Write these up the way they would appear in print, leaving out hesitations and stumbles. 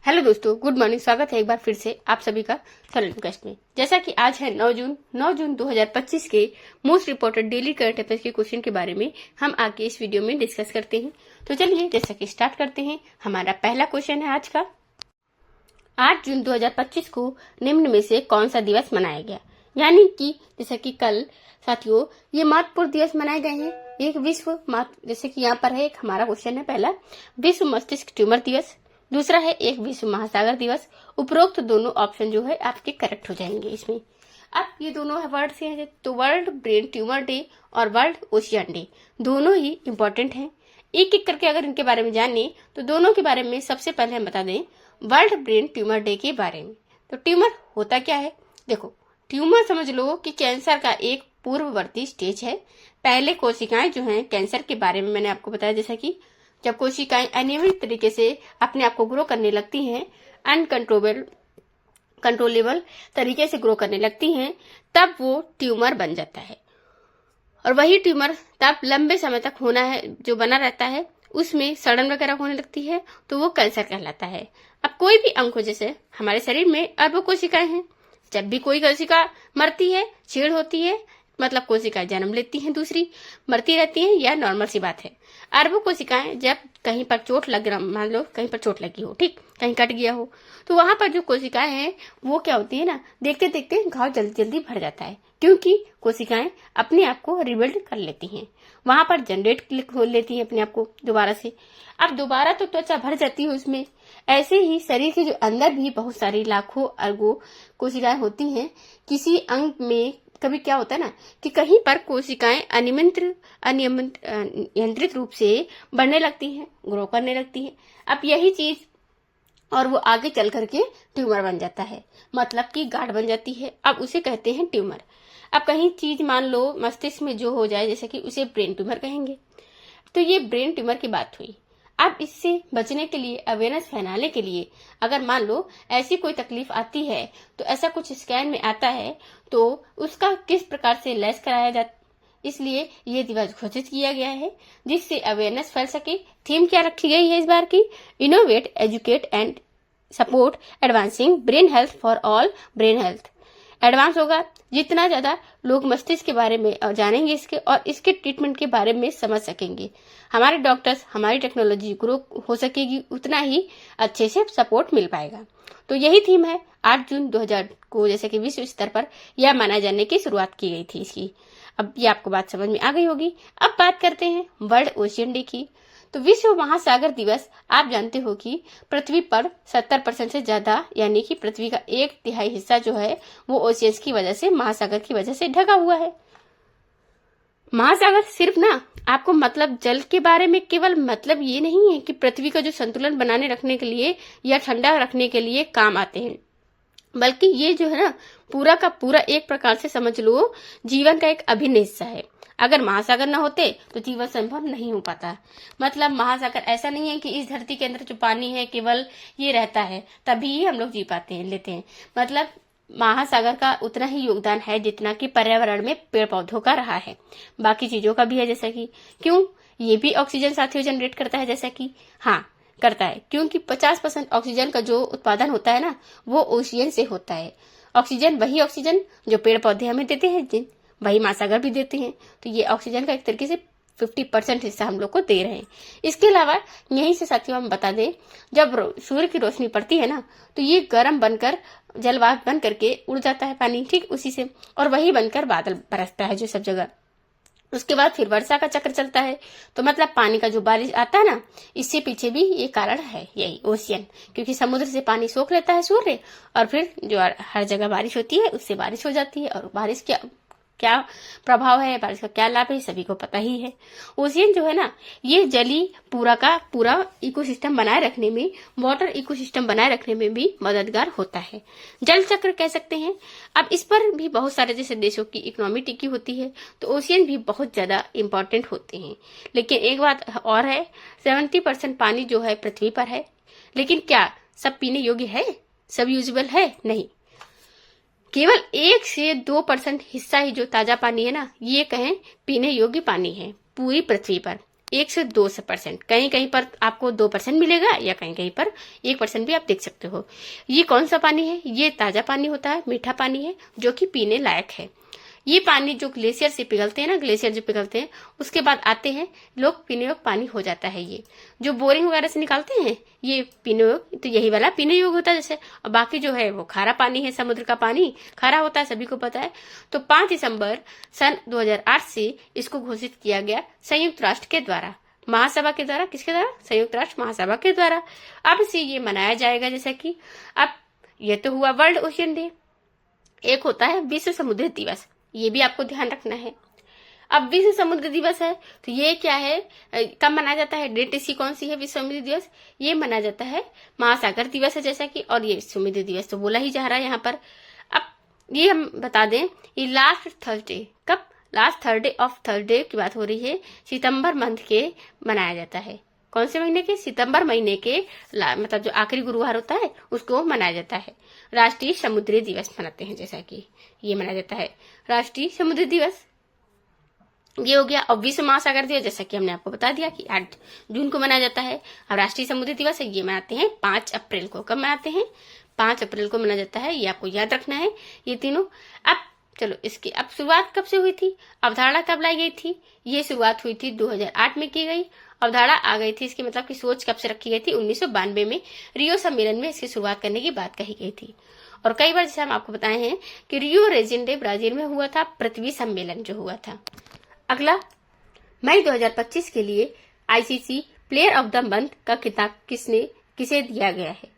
Hello दोस्तों, good morning. स्वागत है एक बार फिर से आप सभी का थॉरल क्वेस्ट में। जैसा कि आज है 9 जून 2025 के most reported daily current affairs के क्वेश्चन के बारे में हम आगे इस वीडियो में डिस्कस करते हैं। तो चलिए जैसा कि स्टार्ट करते हैं। हमारा पहला क्वेश्चन है आज का। 8 जून 2025 को निम्न में से कौन सा दिवस मनाया गया? यानी कि जैसा कि कल साथियों ये महत्वपूर्ण दिवस मनाए गए हैं। एक जैसे कि यहाँ पर है एक हमारा क्वेश्चन है पहला, विश्व मस्तिष्क ट्यूमर दिवस। दूसरा है एक विश्व महासागर दिवस। उपरोक्त दोनों ऑप्शन जो है आपके करेक्ट हो जाएंगे इसमें। अब ये दोनों वर्ड से हैं तो वर्ल्ड ब्रेन ट्यूमर डे और वर्ल्ड ओशियन डे दोनों ही इम्पोर्टेंट हैं। एक एक करके अगर इनके बारे में जाने तो दोनों के बारे में सबसे पहले हम बता दें वर्ल्ड ब्रेन ट्यूमर डे के बारे में। तो ट्यूमर होता क्या है? देखो, ट्यूमर समझ लो कि कैंसर का एक पूर्ववर्ती स्टेज है। पहले कोशिकाएं जो हैं कैंसर के बारे में मैंने आपको बताया, जैसा कि जब कोशिकाएं अनियमित तरीके से अपने आप को ग्रो करने लगती हैं, कंट्रोलेबल तरीके से ग्रो करने लगती हैं, तब वो ट्यूमर बन जाता है। और वही ट्यूमर तब लंबे समय तक होना है जो बना रहता है, उसमें सड़न वगैरह होने लगती है, तो वो कैंसर कहलाता है। अब कोई भी अंग हो, जैसे हमारे शरीर में अरबों कोशिकाएं हैं। जब भी कोई कोशिका मरती है, छीड़ होती है, मतलब कोशिकाएं जन्म लेती हैं, दूसरी मरती रहती हैं, यह नॉर्मल सी बात है। अरबों कोशिकाएं जब कहीं पर चोट लग रहा, मान लो कहीं पर चोट लगी हो, ठीक, कहीं कट गया हो, तो वहां पर जो कोशिकाएं हैं वो क्या होती है ना, देखते देखते घाव जल्दी जल्दी भर जाता है, क्योंकि कोशिकाएं अपने आप को रिबिल्ड कर लेती हैं, वहां पर जनरेट हो लेती हैं अपने आप को दोबारा से। अब दोबारा तो त्वचा भर जाती है उसमें। ऐसे ही शरीर के जो अंदर भी बहुत सारी लाखों अरबों कोशिकाएं होती हैं। किसी अंग में कभी क्या होता है ना कि कहीं पर कोशिकाएं नियंत्रित रूप से बढ़ने लगती हैं, ग्रो करने लगती हैं। अब यही चीज और वो आगे चल करके ट्यूमर बन जाता है, मतलब कि गांठ बन जाती है। अब उसे कहते हैं ट्यूमर। अब कहीं चीज मान लो मस्तिष्क में जो हो जाए, जैसे कि उसे ब्रेन ट्यूमर कहेंगे। तो ये ब्रेन ट्यूमर की बात हुई। अब इससे बचने के लिए, अवेयरनेस फैलाने के लिए, अगर मान लो ऐसी कोई तकलीफ आती है तो ऐसा कुछ स्कैन में आता है तो उसका किस प्रकार से इलाज कराया जाता, इसलिए ये दिवस घोषित किया गया है जिससे अवेयरनेस फैल सके। थीम क्या रखी गई है इस बार की? Innovate, educate and support advancing brain health for all. Brain health advance होगा जितना ज्यादा लोग मस्तिष्क के बारे में जानेंगे इसके और इसके ट्रीटमेंट के बारे में समझ सकेंगे, हमारे डॉक्टर्स, हमारी टेक्नोलॉजी ग्रो हो सकेगी, उतना ही अच्छे से सपोर्ट मिल पाएगा। तो यही थीम है 8 जून 2000 को, जैसे कि विश्व स्तर पर यह माना जाने की शुरुआत की गई थी इसकी। अब ये आपको बात समझ में आ गई होगी। अब बात करते हैं वर्ल्ड ओशियन डे की। तो विश्व महासागर दिवस आप जानते हो कि पृथ्वी पर 70% से ज्यादा, यानी कि पृथ्वी का 1/3 हिस्सा जो है वो ओशियंस की वजह से, महासागर की वजह से ढका हुआ है। महासागर सिर्फ ना आपको मतलब जल के बारे में केवल मतलब ये नहीं है कि पृथ्वी का जो संतुलन बनाने रखने के लिए या ठंडा रखने के लिए काम आते हैं, बल्कि ये जो है ना पूरा का पूरा एक प्रकार से समझ लो जीवन का एक अभिन्न हिस्सा है। अगर महासागर न होते तो जीवन संभव नहीं हो पाता। मतलब महासागर ऐसा नहीं है कि इस धरती के अंदर जो पानी है केवल ये रहता है तभी हम लोग जी पाते हैं, लेते हैं। मतलब महासागर का उतना ही योगदान है जितना कि पर्यावरण में पेड़ पौधों का रहा है, बाकी चीजों का भी है। जैसा कि क्यों ये भी ऑक्सीजन साथियों जनरेट करता है, जैसा कि हाँ करता है, क्योंकि 50% ऑक्सीजन का जो उत्पादन होता है ना वो ओशियन से होता है। ऑक्सीजन वही ऑक्सीजन जो पेड़ पौधे हमें देते हैं, वही महासागर भी देते हैं। तो ये ऑक्सीजन का एक तरीके से 50% हिस्सा हम लोग को दे रहे हैं। इसके अलावा यहीं से साथियों हम बता दें, जब सूर्य की रोशनी पड़ती है ना तो ये गर्म बनकर जलवाष्प बन करके उड़ जाता है पानी, ठीक उसी से, और वही बनकर बादल बरसता है जो सब जगह। उसके बाद फिर वर्षा का चक्र चलता है। तो मतलब पानी का जो बारिश आता है ना, इससे पीछे भी ये कारण है, यही ओशियन, क्योंकि समुद्र से पानी सोख लेता है सूर्य, और फिर जो हर जगह बारिश होती है उससे बारिश हो जाती है। और बारिश क्या प्रभाव है, बारिश का क्या लाभ है, सभी को पता ही है। ओशियन जो है ना ये जली पूरा का पूरा इकोसिस्टम बनाए रखने में, वाटर इकोसिस्टम बनाए रखने में भी मददगार होता है, जल चक्र कह सकते हैं। अब इस पर भी बहुत सारे जैसे देशों की इकोनॉमी टिकी होती है, तो ओशियन भी बहुत ज्यादा इम्पोर्टेंट होते हैं। लेकिन एक बात और है, 70% पानी जो है पृथ्वी पर है, लेकिन क्या सब पीने योग्य है, सब यूजेबल है? नहीं, केवल 1 से 2% हिस्सा ही जो ताजा पानी है ना, ये कहें पीने योग्य पानी है पूरी पृथ्वी पर। 1 से 2% कहीं कहीं पर आपको 2% मिलेगा या कहीं कहीं पर 1% भी आप देख सकते हो। ये कौन सा पानी है? ये ताजा पानी होता है, मीठा पानी है जो कि पीने लायक है। ये पानी जो ग्लेशियर से पिघलते हैं ना, ग्लेशियर जो पिघलते हैं उसके बाद आते हैं लोग, पीने योग्य पानी हो जाता है। ये जो बोरिंग वगैरह से निकालते हैं ये पीने योग्य, तो यही वाला पीने योग्य होता है जैसे। और बाकी जो है वो खारा पानी है, समुद्र का पानी खारा होता है, सभी को पता है। तो 5 दिसंबर सन 2008 से इसको घोषित किया गया संयुक्त राष्ट्र के द्वारा, महासभा के द्वारा। किसके द्वारा? संयुक्त राष्ट्र महासभा के द्वारा। अब से ये मनाया जाएगा जैसा कि अब ये तो हुआ वर्ल्ड ओशियन डे। एक होता है विश्व समुद्री दिवस, ये भी आपको ध्यान रखना है। अब विश्व समुद्र दिवस है तो ये क्या है, कब मनाया जाता है? डेट इसकी कौन सी है? विश्व समुद्र दिवस ये मनाया जाता है महासागर दिवस है जैसा कि, और ये समुद्र दिवस तो बोला ही जा रहा है यहाँ पर। अब ये हम बता दें, ये लास्ट थर्सडे, कब? लास्ट थर्सडे की बात हो रही है, सितंबर मंथ के मनाया जाता है। कौन से महीने के? सितंबर महीने के मतलब जो आखिरी गुरुवार होता है उसको मनाया जाता है। राष्ट्रीय समुद्री दिवस मनाते हैं जैसा कि ये मनाया जाता है राष्ट्रीय समुद्री दिवस। ये हो गया। और विश्व महासागर दिवस जैसा कि हमने आपको बता दिया कि 8 जून को मनाया जाता है। अब राष्ट्रीय समुद्री दिवस है ये मनाते हैं 5 अप्रैल को। कब मनाते हैं? 5 अप्रैल को मनाया जाता है, ये आपको याद रखना है ये तीनों। अब चलो इसकी अब शुरुआत कब से हुई थी, अवधारणा कब लाई गई थी? ये शुरुआत हुई थी 2008 में की गई, अवधारणा आ गई थी इसकी मतलब की सोच कब से रखी गई थी? 1992 में रियो सम्मेलन में इसकी शुरुआत करने की बात कही गई थी। और कई बार जैसे हम आपको बताए हैं कि रियो रेजिडेंडे ब्राजील में हुआ था पृथ्वी सम्मेलन जो हुआ था। अगला, मई 2025 के लिए ICC player of the month का खिताब किसे दिया गया है?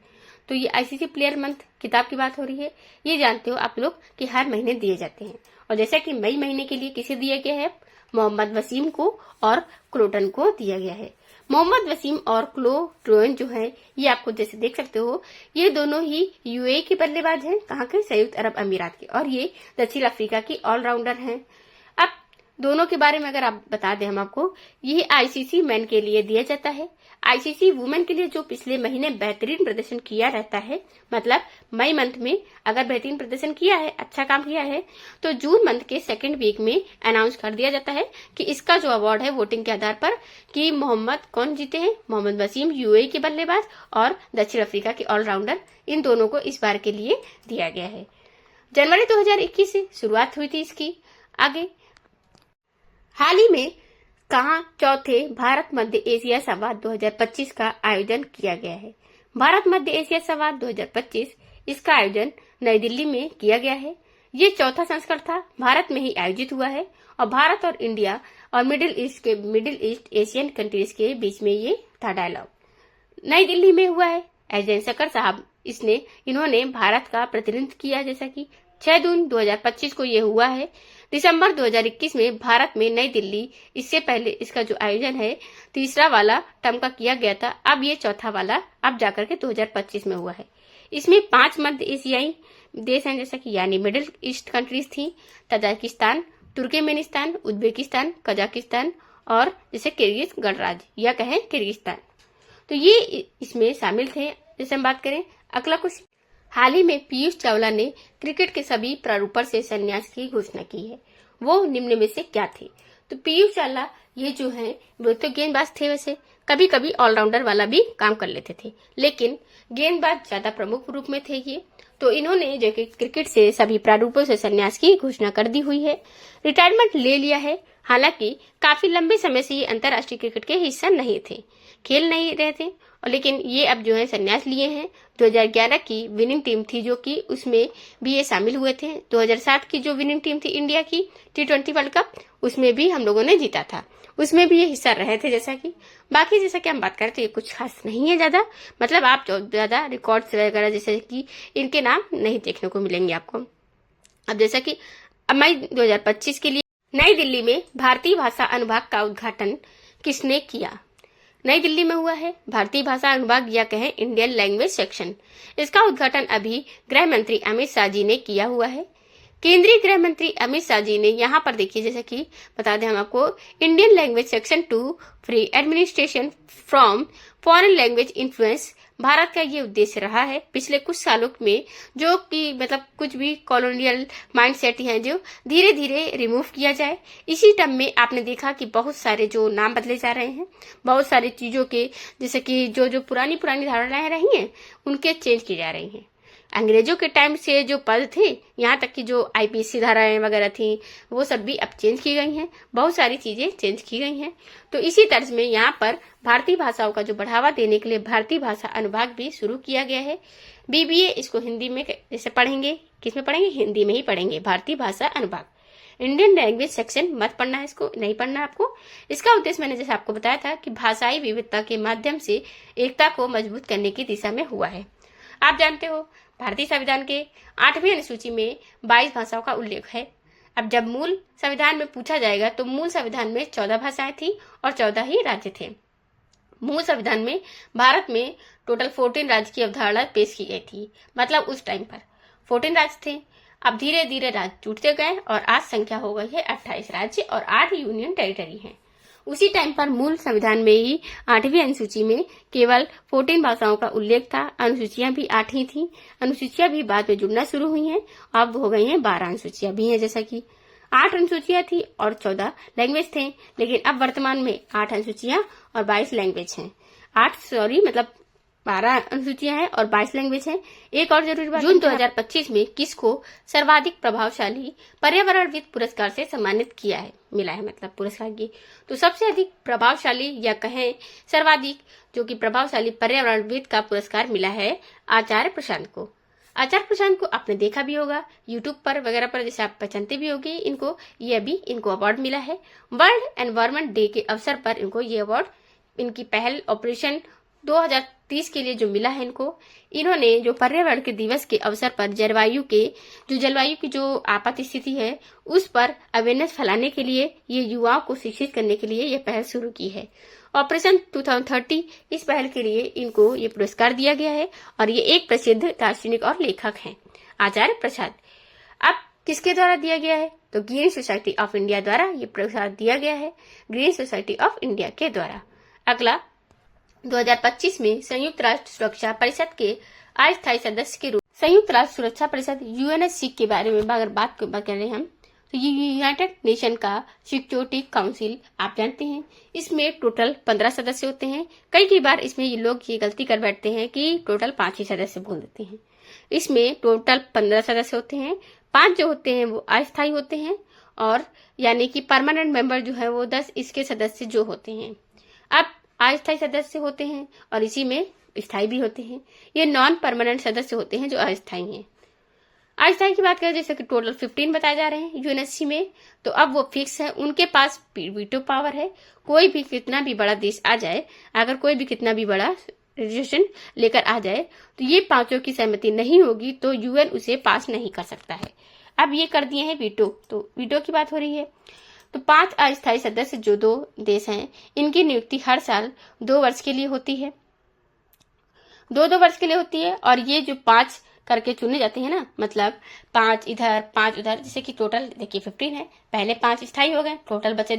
तो ये आईसीसी प्लेयर मंथ किताब की बात हो रही है। ये जानते हो आप लोग कि हर महीने दिए जाते हैं, और जैसा कि मई महीने के लिए किसे दिया गया है? मोहम्मद वसीम को और क्लोटन को दिया गया है। मोहम्मद वसीम और क्लोटन जो है ये आपको जैसे देख सकते हो, ये दोनों ही यूएई के बल्लेबाज हैं। कहाँ के? संयुक्त अरब अमीरात के। और ये दक्षिण अफ्रीका की ऑलराउंडर हैं। अब दोनों के बारे में अगर आप बता दें हम आपको, ये आईसीसी मैन के लिए दिया जाता है, आईसीसी वुमेन के लिए जो पिछले महीने बेहतरीन प्रदर्शन किया रहता है, मतलब मई मंथ में अगर बेहतरीन प्रदर्शन किया है, अच्छा काम किया है, तो जून मंथ के 2nd वीक में अनाउंस कर दिया जाता है कि इसका जो अवार्ड है वोटिंग के आधार पर कि मोहम्मद कौन जीते हैं? मोहम्मद वसीम यूएई के बल्लेबाज और दक्षिण अफ्रीका के ऑलराउंडर, इन दोनों को इस बार के लिए दिया गया है। जनवरी 2021 से शुरुआत हुई थी इसकी। आगे, हाल ही में कहाँ चौथे भारत मध्य एशिया संवाद 2025 का आयोजन किया गया है? भारत मध्य एशिया संवाद 2025 इसका आयोजन नई दिल्ली में किया गया है। ये चौथा संस्करण था, भारत में ही आयोजित हुआ है, और भारत और इंडिया और मिडिल ईस्ट एशियन कंट्रीज के बीच में ये था डायलॉग। नई दिल्ली में हुआ है। एस जयशंकर साहब इन्होंने भारत का प्रतिनिधित्व किया, जैसा कि 6 जून 2025 को ये हुआ है। दिसंबर 2021 में भारत में नई दिल्ली, इससे पहले इसका जो आयोजन है 3रा वाला टर्म का किया गया था, अब ये 4था वाला अब जाकर के 2025 में हुआ है। इसमें 5 मध्य एशियाई देश हैं जैसा कि यानी मिडिल ईस्ट कंट्रीज थी, तजाकिस्तान, तुर्कमेनिस्तान, उज्बेकिस्तान, कजाकिस्तान और जैसे किर्गिज गणराज्य या कहें किर्गिस्तान, तो ये इसमें शामिल थे। जैसे हम बात करें अगला कुछ, हाल ही में पीयूष चावला ने क्रिकेट के सभी प्रारूपों से संन्यास की घोषणा की है। वो निम्न में से क्या थे? तो पीयूष चावला ये जो है वो तो गेंदबाज थे, वैसे कभी कभी ऑलराउंडर वाला भी काम कर लेते थे, लेकिन गेंदबाज ज्यादा प्रमुख रूप में थे ये। तो इन्होंने जो कि क्रिकेट से सभी प्रारूपों से संन्यास की घोषणा कर दी हुई है, रिटायरमेंट ले लिया है। हालांकि काफी लंबे समय से ये अंतर्राष्ट्रीय क्रिकेट के हिस्सा नहीं थे, खेल नहीं रहे थे, और लेकिन ये अब जो है संन्यास लिए हैं। 2011 की विनिंग टीम थी जो कि उसमें भी ये शामिल हुए थे। 2007 की जो विनिंग टीम थी इंडिया की T20 वर्ल्ड कप, उसमें भी हम लोगों ने जीता था, उसमें भी ये हिस्सा रहे थे। जैसा कि बाकी जैसा कि हम बात करें तो ये कुछ खास नहीं है ज्यादा, मतलब आप ज्यादा रिकॉर्ड्स वगैरह जैसे कि इनके नाम नहीं देखने को मिलेंगे आपको। अब जैसा कि मई 2025 के लिए नई दिल्ली में भारतीय भाषा अनुभाग का उद्घाटन किसने किया? नई दिल्ली में हुआ है भारतीय भाषा अनुभाग या कहें इंडियन लैंग्वेज सेक्शन। इसका उद्घाटन अभी गृह मंत्री अमित शाह जी ने किया हुआ है। केंद्रीय गृह मंत्री अमित शाह जी ने यहाँ पर देखिए, जैसे कि बता दें हम आपको, Indian language section 2 free administration from foreign language influence Bharat का ये उद्देश्य रहा है पिछले कुछ सालों में, जो कि मतलब कुछ भी कॉलोनियल माइंडसेट है जो धीरे धीरे रिमूव किया जाए। इसी टर्म में आपने देखा कि बहुत सारे जो नाम बदले जा रहे हैं, बहुत सारी चीजों के, जैसे कि जो पुरानी धारणाएं रही हैं उनके चेंज की जा रही हैं। अंग्रेजों के टाइम से जो पद थे, यहाँ तक कि जो आईपीसी धाराएं वगैरह थी, वो सब भी अब चेंज की गई हैं। बहुत सारी चीजें चेंज की गई हैं। तो इसी तर्ज में यहाँ पर भारतीय भाषाओं का जो बढ़ावा देने के लिए भारतीय भाषा अनुभाग भी शुरू किया गया है। बीबीए इसको हिंदी में जैसे पढ़ेंगे, किसमें पढ़ेंगे? हिंदी में ही पढ़ेंगे, भारतीय भाषा अनुभाग। इंडियन लैंग्वेज सेक्शन मत पढ़ना है, इसको नहीं पढ़ना आपको। इसका उद्देश्य मैंने जैसे आपको बताया था कि भाषाई विविधता के माध्यम से एकता को मजबूत करने की दिशा में हुआ है। आप जानते हो भारतीय संविधान के 8वीं अनुसूची में 22 भाषाओं का उल्लेख है। अब जब मूल संविधान में पूछा जाएगा तो मूल संविधान में 14 भाषाएं थी और 14 ही राज्य थे। मूल संविधान में भारत में टोटल 14 राज्य की अवधारणा पेश की गई थी। मतलब उस टाइम पर 14 राज्य थे। अब धीरे धीरे राज्य टूटते गए और आज संख्या हो गई है 28 राज्य और 8 यूनियन टेरिटरी हैं। उसी टाइम पर मूल संविधान में ही 8वीं अनुसूची में केवल 14 भाषाओं का उल्लेख था। अनुसूचियां भी 8 ही थी। अनुसूचियां भी बाद में जुड़ना शुरू हुई हैं, अब हो गई हैं 12 अनुसूचियां भी हैं। जैसा कि 8 अनुसूचियां थी और 14 लैंग्वेज थे, लेकिन अब वर्तमान में 8 अनुसूचियां और 22 लैंग्वेज हैं। 12 अनुसूचियां हैं और 22 लैंग्वेज हैं। एक और जरूरी बात, जून 2025 में किसको सर्वाधिक प्रभावशाली पर्यावरणविद पुरस्कार से सम्मानित किया है, मिला है, मतलब पुरस्कार की। तो सबसे अधिक प्रभावशाली या कहें सर्वाधिक जो कि प्रभावशाली पर्यावरणविद का पुरस्कार मिला है आचार्य प्रशांत को। आचार्य प्रशांत को आपने देखा भी होगा यूट्यूब पर वगैरह पर, जैसे आप पहचानते भी होंगे इनको। ये अभी इनको अवार्ड मिला है। वर्ल्ड एनवायरमेंट डे के अवसर पर इनको ये अवार्ड, इनकी पहल ऑपरेशन 2030 के लिए जो मिला है इन्होंने जो पर्यावरण के दिवस के अवसर पर जलवायु की जो आपात स्थिति है उस पर अवेयरनेस फैलाने के लिए, ये युवाओं को शिक्षित करने के लिए ये पहल शुरू की है। ऑपरेशन 2030 इस पहल के लिए इनको ये पुरस्कार दिया गया है और ये एक प्रसिद्ध दार्शनिक और लेखक हैं, आचार्य प्रसाद। अब किसके द्वारा दिया गया है? तो ग्रीन सोसाइटी ऑफ इंडिया द्वारा ये पुरस्कार दिया गया है, ग्रीन सोसाइटी ऑफ इंडिया के द्वारा। अगला 2025 में संयुक्त राष्ट्र सुरक्षा परिषद के अस्थायी सदस्य के रूप, संयुक्त राष्ट्र सुरक्षा परिषद यूएनएससी के बारे में अगर बात कर रहे हैं हम, तो ये यूनाइटेड नेशन का सिक्योरिटी काउंसिल आप जानते हैं। इसमें टोटल 15 सदस्य होते हैं। कई बार इसमें ये लोग ये गलती कर बैठते हैं कि टोटल 5 ही सदस्य बोल देते हैं। इसमें टोटल 15 सदस्य होते हैं। 5 जो होते हैं वो अस्थायी होते हैं और यानी कि परमानेंट मेंबर जो है वो 10 इसके सदस्य जो होते हैं। अब अस्थायी सदस्य होते हैं और इसी में स्थायी भी होते हैं। ये नॉन परमानेंट सदस्य होते हैं जो अस्थायी हैं। अस्थायी की बात करें, जैसे कि टोटल 15 बताए जा रहे हैं यूएनएससी में, तो अब वो फिक्स है, उनके पास वीटो पावर है। कोई भी कितना भी बड़ा देश आ जाए, अगर कोई भी कितना भी बड़ा रेजोल्यूशन लेकर आ जाए तो ये 5 की सहमति नहीं होगी तो यूएन उसे पास नहीं कर सकता है। अब ये कर दिए हैं वीटो, तो वीटो की बात हो रही है। तो 5 अस्थायी सदस्य जो 2 देश हैं, इनकी नियुक्ति हर साल 2 वर्ष के लिए होती है। 2 वर्ष के लिए होती है और ये जो 5 करके चुने जाते हैं ना, मतलब 5 इधर 5 उधर, जैसे कि टोटल देखिए 15 है। पहले 5 स्थायी हो गए, टोटल बचे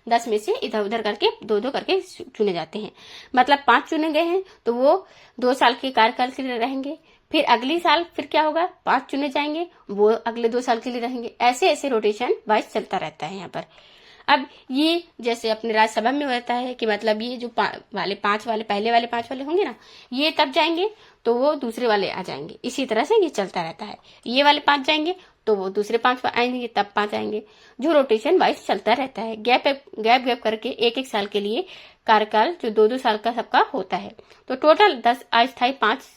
10 में से इधर उधर करके 2 करके चुने जाते हैं। मतलब 5 चुने गए हैं तो वो 2 साल के कार्यकाल के लिए रहेंगे। फिर अगली साल फिर क्या होगा, 5 चुने जाएंगे, वो अगले 2 साल के लिए रहेंगे। ऐसे ऐसे रोटेशन वाइज चलता रहता है यहाँ पर। अब ये जैसे अपने राज्यसभा में होता है कि मतलब ये जो पहले वाले 5 वाले होंगे ना, ये तब जाएंगे तो वो दूसरे वाले आ जाएंगे। इसी तरह से ये चलता रहता है। ये वाले 5 जाएंगे तो वो दूसरे 5 आएंगे, तब 5 आएंगे। जो रोटेशन वाइज चलता रहता है। गैप करके 1 साल के लिए कार्यकाल जो 2 साल का सबका होता है। तो टोटल 10 अस्थायी 5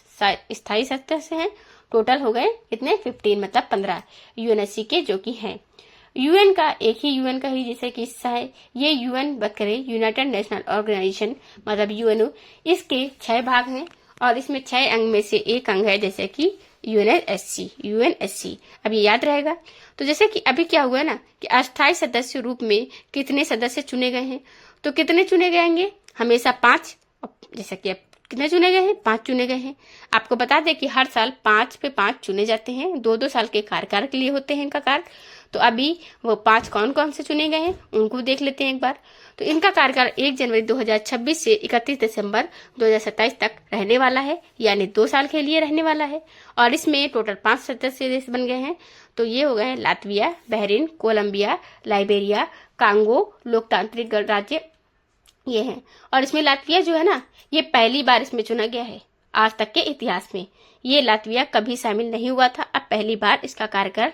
स्थायी सदस्य हैं। टोटल हो गए कितने, 15, मतलब 15 यूएनएससी के जो कि हैं। यूएन का एक ही यूएन का ही जैसे कि हिस्सा है। ये यूएन बात करें, यूनाइटेड नेशनल ऑर्गेनाइजेशन मतलब यूएनओ, इसके 6 भाग हैं और इसमें 6 अंग में से एक अंग है जैसे कि यूएनएससी। अब ये याद रहेगा। तो जैसे कि अभी क्या हुआ ना कि अस्थायी सदस्य रूप में कितने सदस्य चुने गए हैं, तो कितने चुने गएंगे, हमेशा 5। जैसा कि अब कितने चुने गए हैं, 5 चुने गए हैं। आपको बता दें कि हर साल 5 पे 5 चुने जाते हैं। 2 साल के कार्यकाल के लिए होते हैं इनका कार्य। तो अभी वो 5 कौन कौन से चुने गए हैं उनको देख लेते हैं एक बार। तो इनका कार्यकाल 1 जनवरी 2026 से 31 दिसंबर 2027 तक रहने वाला है, यानी 2 साल के लिए रहने वाला है। और इसमें टोटल 5 सदस्य देश बन गए हैं। तो ये हो गए हैं Latvia, Bahrain, Colombia, Liberia, Congo, लोकतांत्रिक गणराज्य, ये हैं। और इसमें लातविया जो है ना, ये पहली बार इसमें चुना गया है आज तक के इतिहास में। ये लातविया कभी शामिल नहीं हुआ था, अब पहली बार इसका कार्यकाल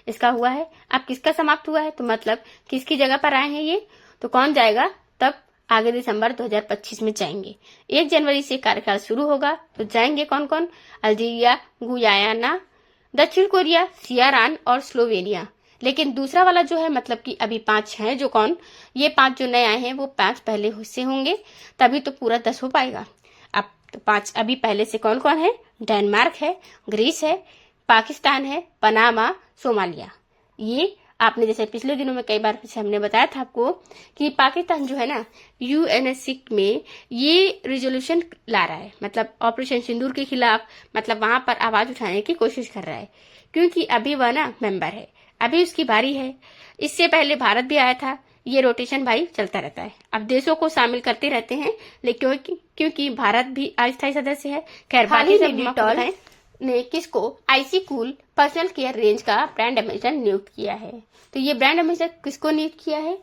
इसका हुआ है। अब किसका समाप्त हुआ है, तो मतलब किसकी जगह पर आए हैं ये, तो कौन जाएगा, तब आगे दिसंबर 2025 में जाएंगे। 1 जनवरी से कार्यकाल शुरू होगा, तो जाएंगे कौन कौन, अल्जीरिया, गुयाना, दक्षिण कोरिया, सियारान और स्लोवेनिया। लेकिन दूसरा वाला जो है, मतलब कि अभी 5 हैं, जो कौन, ये 5 जो नए आए हैं वो 5 पहले से होंगे, तभी तो पूरा 10 हो पाएगा। अब तो 5 अभी पहले से कौन कौन है, डेनमार्क है, ग्रीस है, पाकिस्तान है, पनामा, सोमालिया। ये आपने जैसे पिछले दिनों में कई बार पीछे हमने बताया था आपको कि पाकिस्तान जो है ना, यूएनएससी में ये रिजोल्यूशन ला रहा है, मतलब ऑपरेशन सिंदूर के खिलाफ, मतलब वहां पर आवाज उठाने की कोशिश कर रहा है, क्योंकि अभी वह ना मेंबर है, अभी उसकी बारी है। इससे पहले भारत भी आया था। ये रोटेशन भाई चलता रहता है, अब देशों को शामिल करते रहते हैं, लेकिन क्योंकि भारत भी अस्थायी सदस्य है। खैर, बाकी सब ने किसको IC cool personal care range का ब्रांड एम्बेसडर नियुक्त किया है। तो ये ब्रांड एम्बेसडर किसको नियुक्त किया है,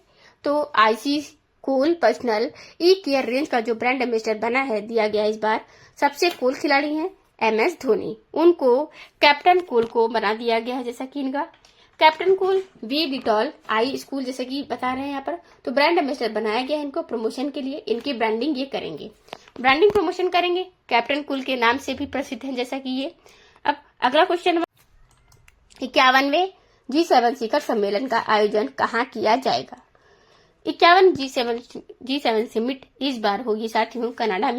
तो आईसी कूल पर्सनल ई केयर रेंज का जो ब्रांड एम्बेसडर बना है, दिया गया इस बार सबसे कूल खिलाड़ी हैं MS धोनी। उनको कैप्टन कूल को बना दिया गया है, जैसा कि इनका कैप्टन कूल वी डिटॉल आई स्कूल जैसे कि बता रहे हैं यहाँ पर। तो ब्रांड एम्बेसडर बनाया गया है इनको प्रमोशन के लिए, इनकी ब्रांडिंग ये करेंगे, ब्रांडिंग प्रमोशन करेंगे। कैप्टन कूल के नाम से भी प्रसिद्ध है, जैसा कि ये। अब अगला क्वेश्चन, 51वें G7 शिखर सम्मेलन का आयोजन कहाँ किया जाएगा। 51 G7 समिट इस बार होगी साथियों कनाडा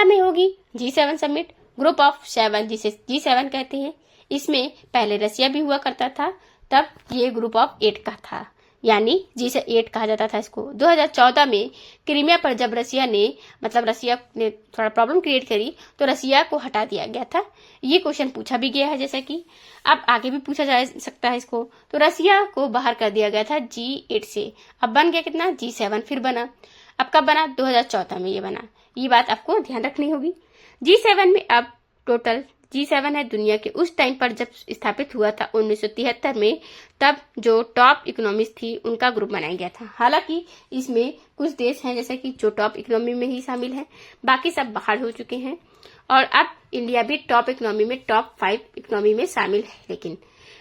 में होगी G7 समिट। ग्रुप ऑफ 7 जिसे G7 कहते हैं, इसमें पहले रसिया भी हुआ करता था, तब ये ग्रुप ऑफ 8 का था, यानी G8 कहा जाता था इसको। 2014 में क्रीमिया पर जब रसिया ने थोड़ा प्रॉब्लम क्रिएट करी, तो रसिया को हटा दिया गया था। ये क्वेश्चन पूछा भी गया है, जैसा कि अब आगे भी पूछा जा सकता है इसको। तो रसिया को बाहर कर दिया गया था G8 से, अब बन गया कितना, G7 फिर बना। अब कब बना, 2014 में ये बना, ये बात आपको ध्यान रखनी होगी। G7 में अब टोटल G7 है दुनिया के उस टाइम पर जब स्थापित हुआ था 1973 में, तब जो टॉप इकोनॉमीज थी उनका ग्रुप बनाया गया था। हालांकि इसमें कुछ देश हैं जैसे कि जो टॉप इकोनॉमी में ही शामिल हैं, बाकी सब बाहर हो चुके हैं। और अब इंडिया भी टॉप इकोनॉमी में, टॉप 5 इकोनॉमी में शामिल है।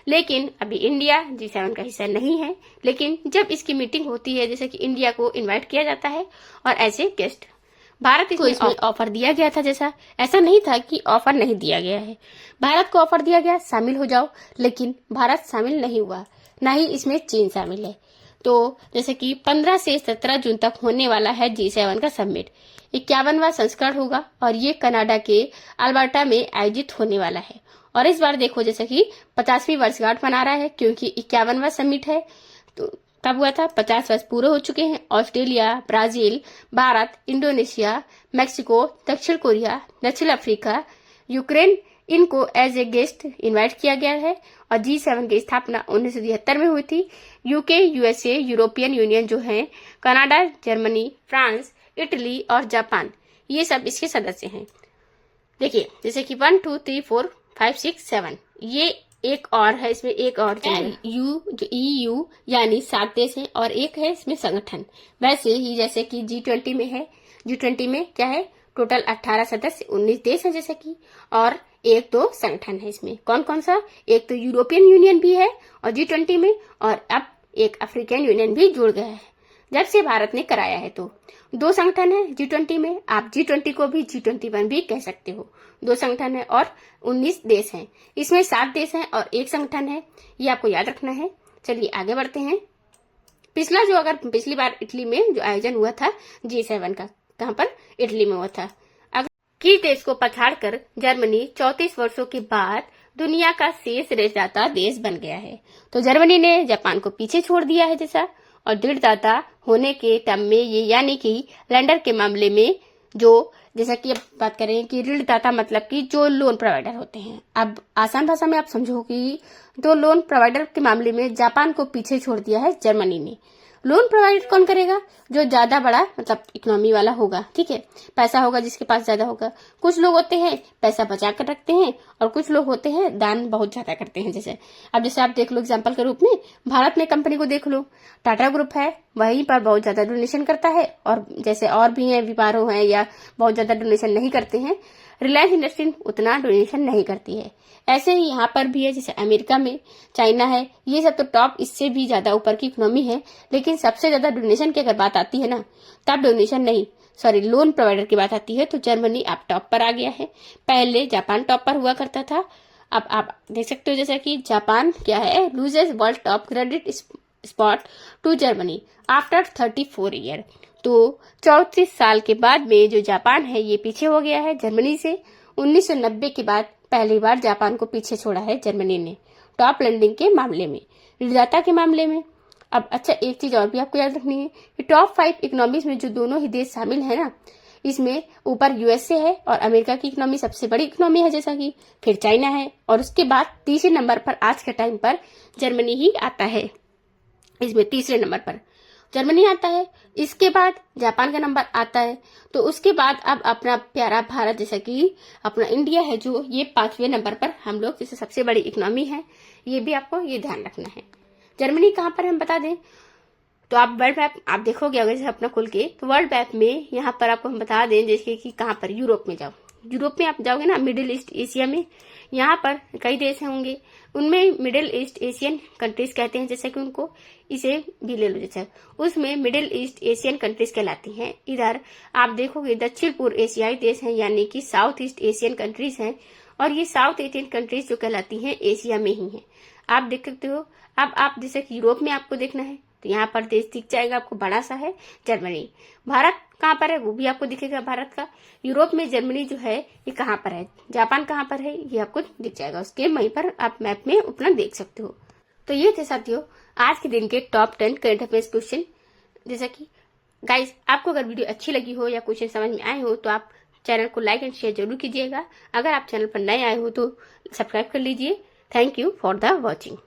लेकिन अभी इंडिया G7 का हिस्सा नहीं है। लेकिन जब इसकी मीटिंग होती है, जैसे कि इंडिया को इन्वाइट किया जाता है और एज ए गेस्ट। भारत को इसमें ऑफर दिया गया था, जैसा ऐसा नहीं था कि ऑफर नहीं दिया गया है, भारत को ऑफर दिया गया शामिल हो जाओ, लेकिन भारत शामिल नहीं हुआ, ना ही इसमें चीन शामिल है। तो जैसे कि 15 से 17 जून तक होने वाला है G7 का समिट, 51वां संस्करण होगा और ये कनाडा के अल्बर्टा में आयोजित होने वाला है। और इस बार देखो जैसे कि 50वीं वर्षगांठ मना रहा है, क्योंकि 51वां समिट है। तो कब हुआ था, 50 वर्ष पूरे हो चुके हैं। Australia, Brazil, Bharat, Indonesia, Mexico, दक्षिण कोरिया, दक्षिण अफ्रीका, यूक्रेन, इनको एज ए गेस्ट इनवाइट किया गया है। और G7 की स्थापना 1973 में हुई थी। यूके, USA, यूरोपियन यूनियन जो है, कनाडा, जर्मनी, फ्रांस, इटली और जापान, ये सब इसके सदस्य हैं। देखिए जैसे कि 1 2 3 4 5 6 7, ये एक और है, इसमें एक और जो EU यानी 7 देश हैं, और एक है इसमें संगठन। वैसे ही जैसे कि G20 में है, G20 में क्या है, टोटल 18 सदस्य 19 देश हैं जैसे कि, और एक तो संगठन है इसमें। कौन कौन सा, एक तो यूरोपियन यूनियन भी है और G20 में, और अब एक अफ्रीकन यूनियन भी जुड़ गया है जब से भारत ने कराया है। तो 2 संगठन है G20 में, आप G20 को भी G21 भी कह सकते हो। 2 संगठन है और 19 देश हैं, इसमें 7 देश हैं और एक संगठन है, ये आपको याद रखना है। चलिए आगे बढ़ते हैं। पिछली बार इटली में जो आयोजन हुआ था G7 का, कहाँ पर, इटली में हुआ था। किस देश को पछाड़कर जर्मनी 34 वर्षों के बाद दुनिया का शेष ऋणदाता देश बन गया है। तो जर्मनी ने जापान को पीछे छोड़ दिया है जैसा, और ऋणदाता होने के टर्म में ये, यानी कि लेंडर के मामले में, जो जैसा कि अब बात करें कि ऋणदाता मतलब कि जो लोन प्रोवाइडर होते हैं। अब आसान भाषा में आप समझो कि जो लोन प्रोवाइडर के मामले में जापान को पीछे छोड़ दिया है जर्मनी ने। लोन प्रोवाइड कौन करेगा? जो ज्यादा बड़ा मतलब इकोनॉमी वाला होगा, ठीक है, पैसा होगा जिसके पास ज्यादा होगा। कुछ लोग होते हैं पैसा बचा कर रखते हैं और कुछ लोग होते हैं दान बहुत ज्यादा करते हैं। जैसे आप देख लो एग्जाम्पल के रूप में भारत में कंपनी को देख लो, टाटा ग्रुप है, वहीं पर बहुत ज्यादा डोनेशन करता है, और जैसे और भी हैं विपारो हैं या बहुत ज्यादा डोनेशन नहीं करते हैं। रिलायंस इंडस्ट्री उतना डोनेशन नहीं करती है। ऐसे ही यहाँ पर भी है, जैसे अमेरिका में, चाइना है, ये सब तो टॉप इससे भी ज्यादा ऊपर की इकोनॉमी है। लेकिन सबसे ज्यादा डोनेशन की अगर बात आती है ना, तब डोनेशन नहीं सॉरी लोन प्रोवाइडर की बात आती है तो जर्मनी अब टॉप पर आ गया है। पहले जापान टॉप पर हुआ करता था। अब आप देख सकते हो जैसा कि जापान क्या है, loses world top credit spot to Germany after 34 year. तो 34 साल के बाद में जो जापान है ये पीछे हो गया है जर्मनी से। 1990 के बाद पहली बार जापान को पीछे छोड़ा है जर्मनी ने टॉप लैंडिंग के मामले में, ऋणदाता के मामले में। अब अच्छा एक चीज और भी आपको याद रखनी है कि टॉप 5 इकोनॉमीज में जो दोनों ही देश शामिल है ना, इसमें ऊपर यूएसए है और अमेरिका की इकोनॉमी सबसे बड़ी इकोनॉमी है जैसा कि, फिर चाइना है और उसके बाद तीसरे नंबर पर आज के टाइम पर जर्मनी ही आता है। इसमें तीसरे नंबर पर जर्मनी आता है, इसके बाद जापान का नंबर आता है, तो उसके बाद अब अपना प्यारा भारत जैसा कि अपना इंडिया है जो ये 5वें नंबर पर हम लोग जैसे सबसे बड़ी इकोनॉमी है। ये भी आपको ये ध्यान रखना है। जर्मनी कहाँ पर हम बता दें तो आप वर्ल्ड मैप आप देखोगे अगर जैसे अपना खुल के, तो वर्ल्ड मैप में यहाँ पर आपको हम बता दें जैसे कि कहाँ पर, यूरोप में जाओ, यूरोप में आप जाओगे ना, मिडिल ईस्ट एशिया में, यहाँ पर कई देश होंगे, उनमें मिडिल ईस्ट एशियन कंट्रीज कहते हैं, जैसे कि उनको इसे भी ले लो, जैसे उसमें मिडिल ईस्ट एशियन कंट्रीज कहलाती हैं। इधर आप देखोगे दक्षिण पूर्व एशियाई देश हैं, यानी कि साउथ ईस्ट एशियन कंट्रीज हैं, और ये साउथ एशियन कंट्रीज जो कहलाती हैं एशिया में ही है। आप देख सकते हो। अब आप जैसे कि यूरोप में आपको देखना है तो यहाँ पर देश दिख जाएगा आपको, बड़ा सा है जर्मनी। भारत कहाँ पर है वो भी आपको दिखेगा भारत का। यूरोप में जर्मनी जो है ये कहाँ पर है, जापान कहाँ पर है ये आपको दिख जाएगा, उसके वहीं पर आप मैप में अपना देख सकते हो। तो ये थे साथियों आज के दिन के टॉप 10 करंट अफेयर्स क्वेश्चन। जैसा कि गाइज आपको अगर वीडियो अच्छी लगी हो या क्वेश्चन समझ में आए हो तो आप चैनल को लाइक एंड शेयर जरूर कीजिएगा। अगर आप चैनल पर नए आए हो तो सब्सक्राइब कर लीजिए। Thank you for the watching.